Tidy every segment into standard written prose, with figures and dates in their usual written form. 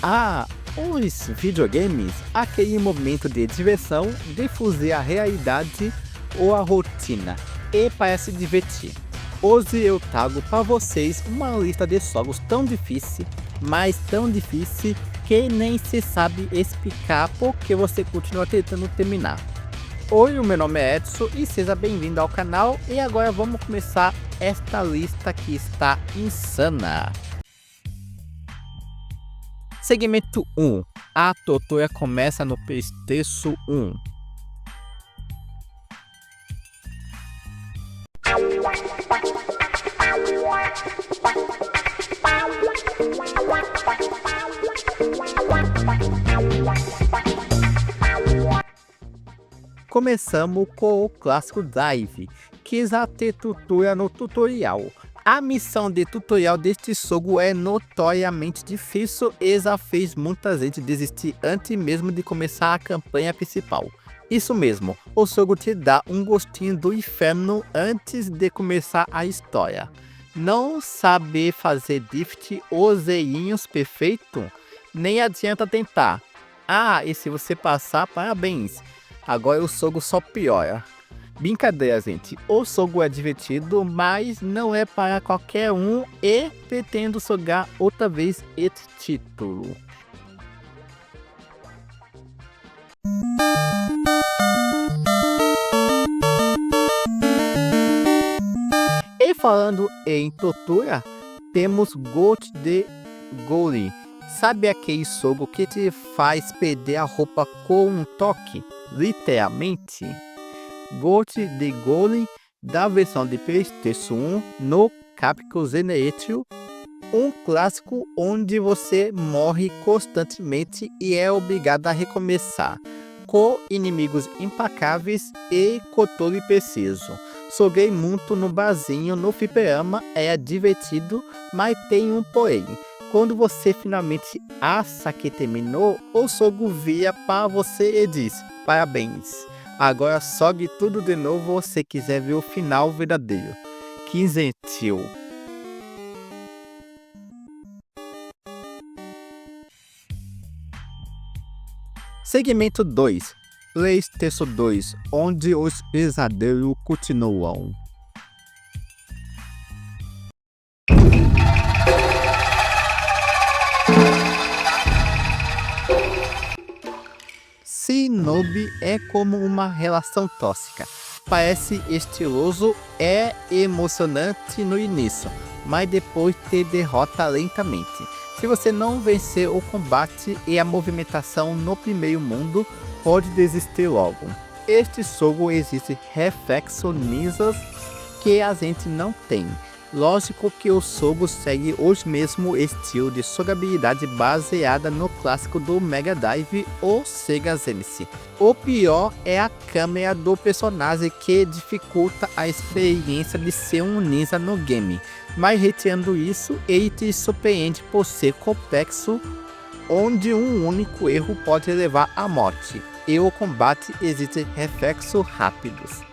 Ah, os videogames, aquele momento de diversão, de fugir à realidade ou à rotina e para se divertir. Hoje eu trago para vocês uma lista de jogos tão difícil, mas tão difícil que nem se sabe explicar porque você continua tentando terminar. Oi, o meu nome é Edson e seja bem-vindo ao canal e agora vamos começar esta lista que está insana. Segmento 1. A tortura começa no PlayStation 1. Começamos com o clássico Dive, que já tem tortura no tutorial. A missão de tutorial deste jogo é notoriamente difícil e já fez muita gente desistir antes mesmo de começar a campanha principal. Isso mesmo, o jogo te dá um gostinho do inferno antes de começar a história. Não saber fazer drift ou zeinhos perfeito? Nem adianta tentar. Ah, e se você passar, parabéns! Agora o jogo só piora. Brincadeira, gente. O jogo é divertido, mas não é para qualquer um e pretendo jogar outra vez este título. E falando em tortura, temos Ghost de Golem. Sabe aquele jogo que te faz perder a roupa com um toque? Literalmente. Ghost de Golem da versão de PlayStation 1 no Capcom Generation, um clássico onde você morre constantemente e é obrigado a recomeçar, com inimigos implacáveis e controle preciso. Joguei muito no barzinho, no fliperama, é divertido, mas tem um porém. Quando você finalmente acha que terminou, o jogo vira para você e diz: parabéns, agora jogue tudo de novo se quiser ver o final verdadeiro. Que gentil. Segmento 2. PlayStation 2, onde os pesadelos continuam. Shinobi é como uma relação tóxica. Parece estiloso, é emocionante no início, mas depois te derrota lentamente. Se você não vencer o combate e a movimentação no primeiro mundo, pode desistir logo. Este jogo exige reflexos ninjas que a gente não tem. Lógico que o jogo segue o mesmo estilo de jogabilidade baseada no clássico do Mega Drive ou Sega Genesis. O pior é a câmera do personagem que dificulta a experiência de ser um ninja no game. Mas retirando isso, ele te surpreende por ser complexo, onde um único erro pode levar à morte. E o combate exige reflexos rápidos.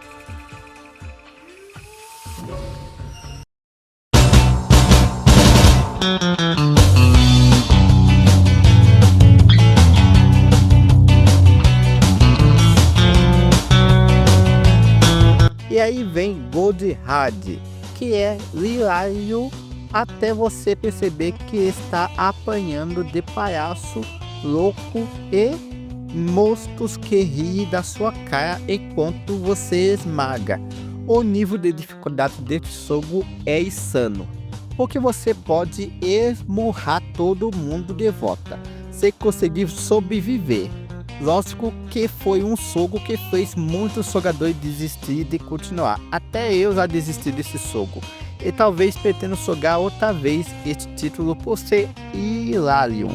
E aí vem Gold Hard, que é hilário até você perceber que está apanhando de palhaço louco e monstros que riem da sua cara enquanto você esmaga. O nível de dificuldade deste jogo é insano, porque você pode esmurrar todo mundo de volta, se conseguir sobreviver. Lógico que foi um jogo que fez muitos jogadores desistir de continuar. Até eu já desisti desse jogo. E talvez pretendo jogar outra vez este título por ser hilário.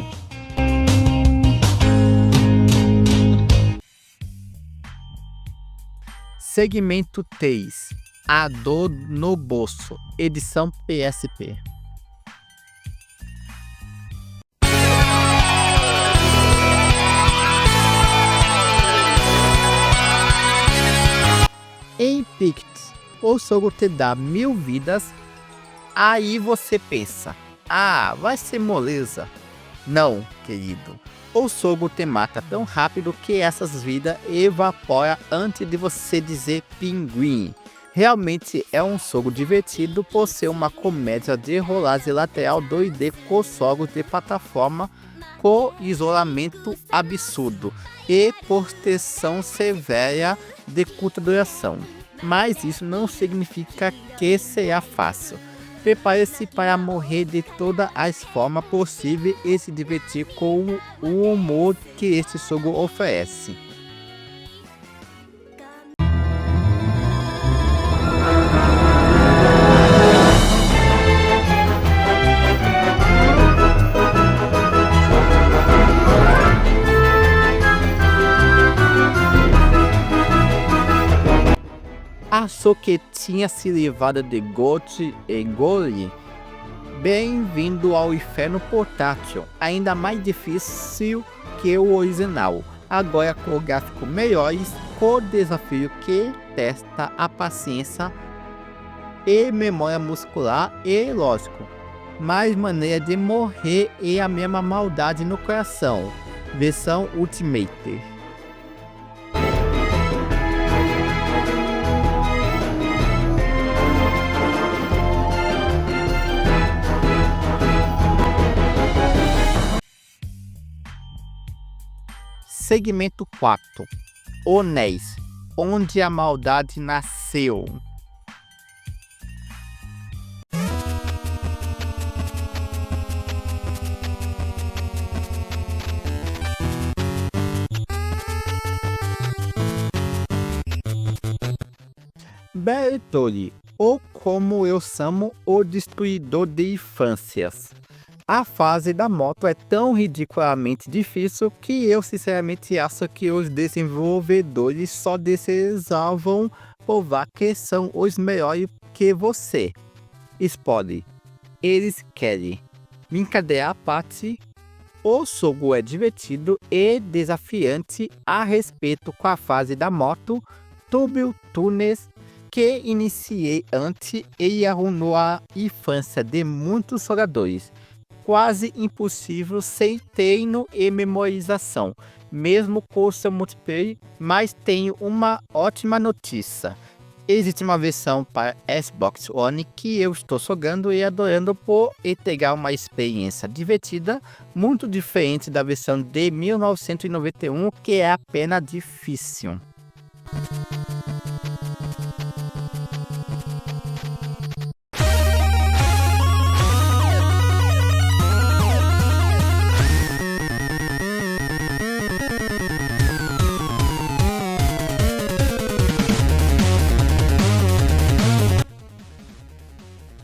Segmento 3. A dor no bolso. Edição PSP. Em Pict, o jogo te dá 1000 vidas, aí você pensa, ah, vai ser moleza. Não, querido. O sogro te mata tão rápido que essas vidas evaporam antes de você dizer pinguim. Realmente é um jogo divertido por ser uma comédia de rolagem lateral 2D com jogos de plataforma com isolamento absurdo e proteção severa de curta duração. Mas isso não significa que será fácil. Prepare-se para morrer de todas as formas possíveis e se divertir com o humor que este jogo oferece. Achou que tinha se livrado de Gold e Gole? Bem-vindo ao inferno portátil, ainda mais difícil que o original, agora com gráficos melhores, com desafio que testa a paciência e memória muscular e, lógico, mais maneira de morrer e a mesma maldade no coração, versão Ultimate. Segmento 4. Onéis, onde a maldade nasceu. Bertoli, ou como eu chamo, o destruidor de infâncias. A fase da moto é tão ridiculamente difícil que eu sinceramente acho que os desenvolvedores só desejavam provar que são os melhores que você. Spoiler, eles querem. Brincadeira à parte, o jogo é divertido e desafiante a respeito com a fase da moto, Tubio Tunes, que iniciei antes e arruinou a infância de muitos jogadores. Quase impossível sem treino e memorização, mesmo com seu multiplayer, mas tenho uma ótima notícia. Existe uma versão para Xbox One que eu estou jogando e adorando por entregar uma experiência divertida, muito diferente da versão de 1991, que é apenas difícil.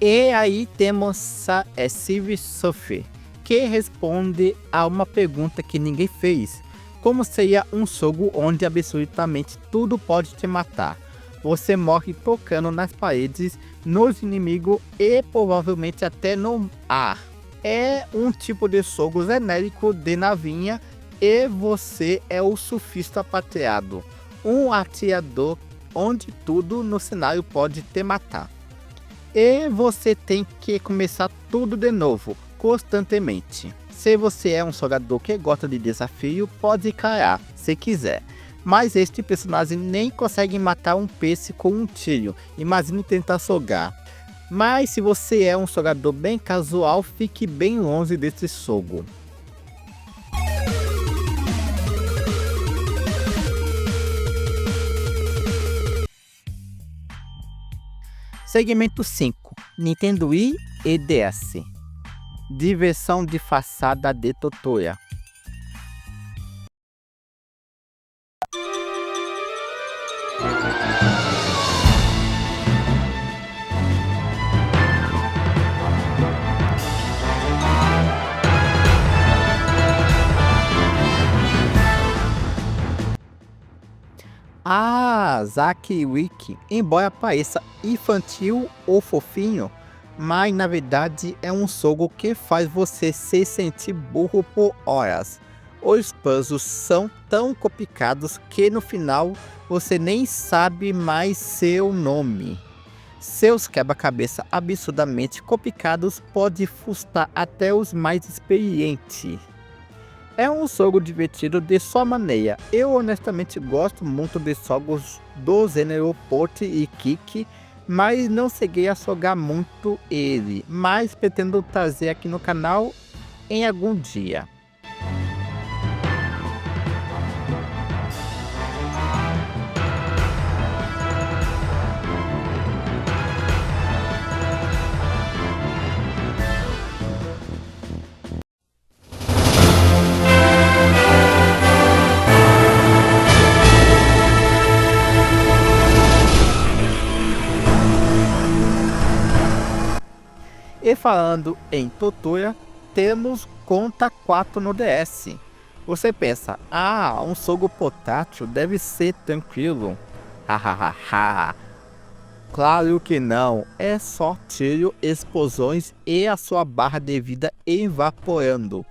E aí temos a Civ Sophie, que responde a uma pergunta que ninguém fez. Como seria um jogo onde absolutamente tudo pode te matar? Você morre tocando nas paredes, nos inimigos e provavelmente até no ar. É um tipo de jogo genérico de navinha e você é o surfista prateado. Um atirador onde tudo no cenário pode te matar. E você tem que começar tudo de novo, constantemente. Se você é um jogador que gosta de desafio, pode cair, se quiser. Mas este personagem nem consegue matar um peixe com um tiro, imagine tentar jogar. Mas se você é um jogador bem casual, fique bem longe desse jogo. Segmento 5. Nintendo Wii e DS. Diversão disfarçada de tutora. Zack Wiki, embora pareça infantil ou fofinho, mas na verdade é um jogo que faz você se sentir burro por horas. Os puzzles são tão complicados que no final você nem sabe mais seu nome. Seus quebra-cabeça absurdamente complicados podem frustrar até os mais experientes. É um jogo divertido de sua maneira. Eu honestamente gosto muito de jogos do gênero Point e Kick, mas não cheguei a jogar muito ele, mas pretendo trazer aqui no canal em algum dia. E falando em tortura, temos Contra 4 no DS. Você pensa, um jogo portátil deve ser tranquilo. Hahaha. Claro que não, é só tiro, explosões e a sua barra de vida evaporando.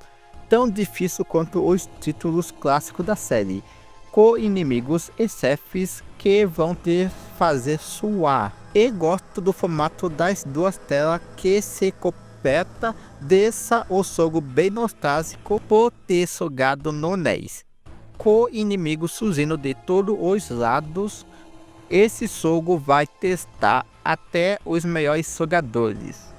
Tão difícil quanto os títulos clássicos da série, com inimigos e chefes que vão te fazer suar. E gosto do formato das duas telas que se completa, deixa o jogo bem nostálgico por ter jogado no NES. Com inimigos surgindo de todos os lados, esse jogo vai testar até os melhores jogadores.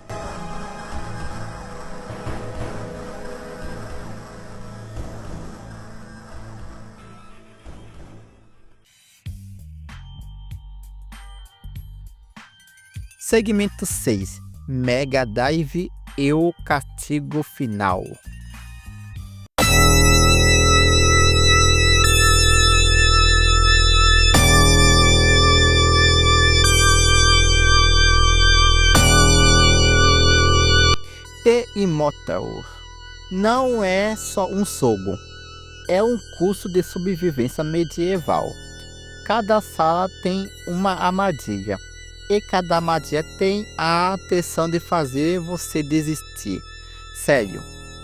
Segmento 6: Mega Drive e o castigo final. The Immortal não é só um jogo, é um curso de sobrevivência medieval. Cada sala tem uma armadilha, e cada armadilha tem a intenção de fazer você desistir. Sério,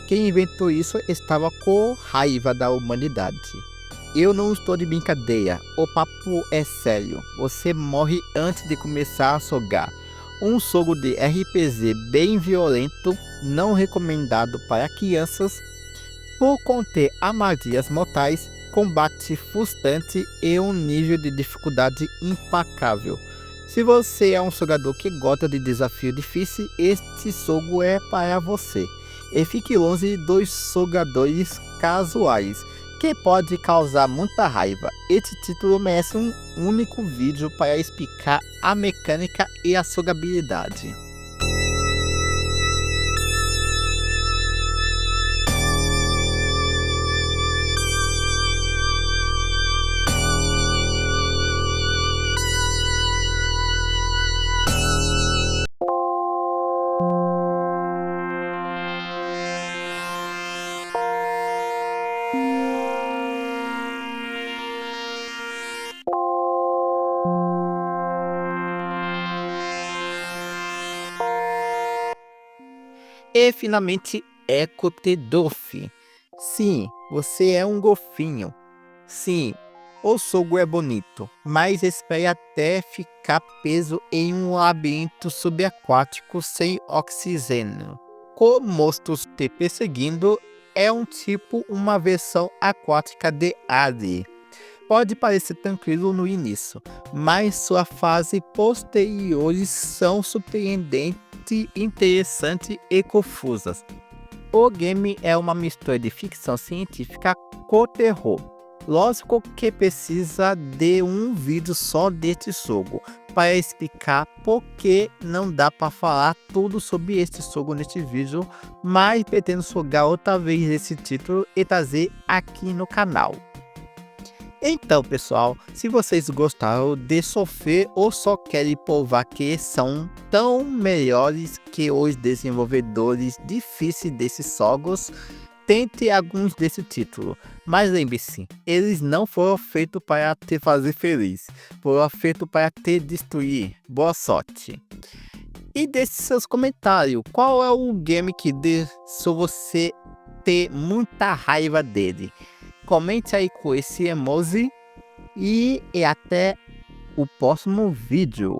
quem inventou isso estava com raiva da humanidade. Eu não estou de brincadeira, o papo é sério. Você morre antes de começar a jogar. Um jogo de RPG bem violento, não recomendado para crianças, por conter armadilhas mortais, combate frustrante e um nível de dificuldade impecável. Se você é um jogador que gosta de desafio difícil, este jogo é para você. E fique longe dos jogadores casuais, que pode causar muita raiva. Este título merece um único vídeo para explicar a mecânica e a jogabilidade. E finalmente, Echo the Dolphin. Sim, você é um golfinho. Sim, o jogo é bonito, mas espere até ficar preso em um labirinto subaquático sem oxigênio. Com monstros te perseguindo, é uma versão aquática de Hades. Pode parecer tranquilo no início, mas suas fases posteriores são surpreendentes, interessantes e confusas. O game é uma mistura de ficção científica com terror. Lógico que precisa de um vídeo só deste jogo para explicar porque não dá para falar tudo sobre este jogo neste vídeo, mas pretendo jogar outra vez esse título e trazer aqui no canal. Então pessoal, se vocês gostaram de sofrer ou só querem provar que são tão melhores que os desenvolvedores difíceis desses jogos, tente alguns desse título. Mas lembre-se, eles não foram feitos para te fazer feliz, foram feitos para te destruir. Boa sorte! E deixe seus comentários, qual é o game que deixou você ter muita raiva dele? Comente aí com esse emoji e até o próximo vídeo.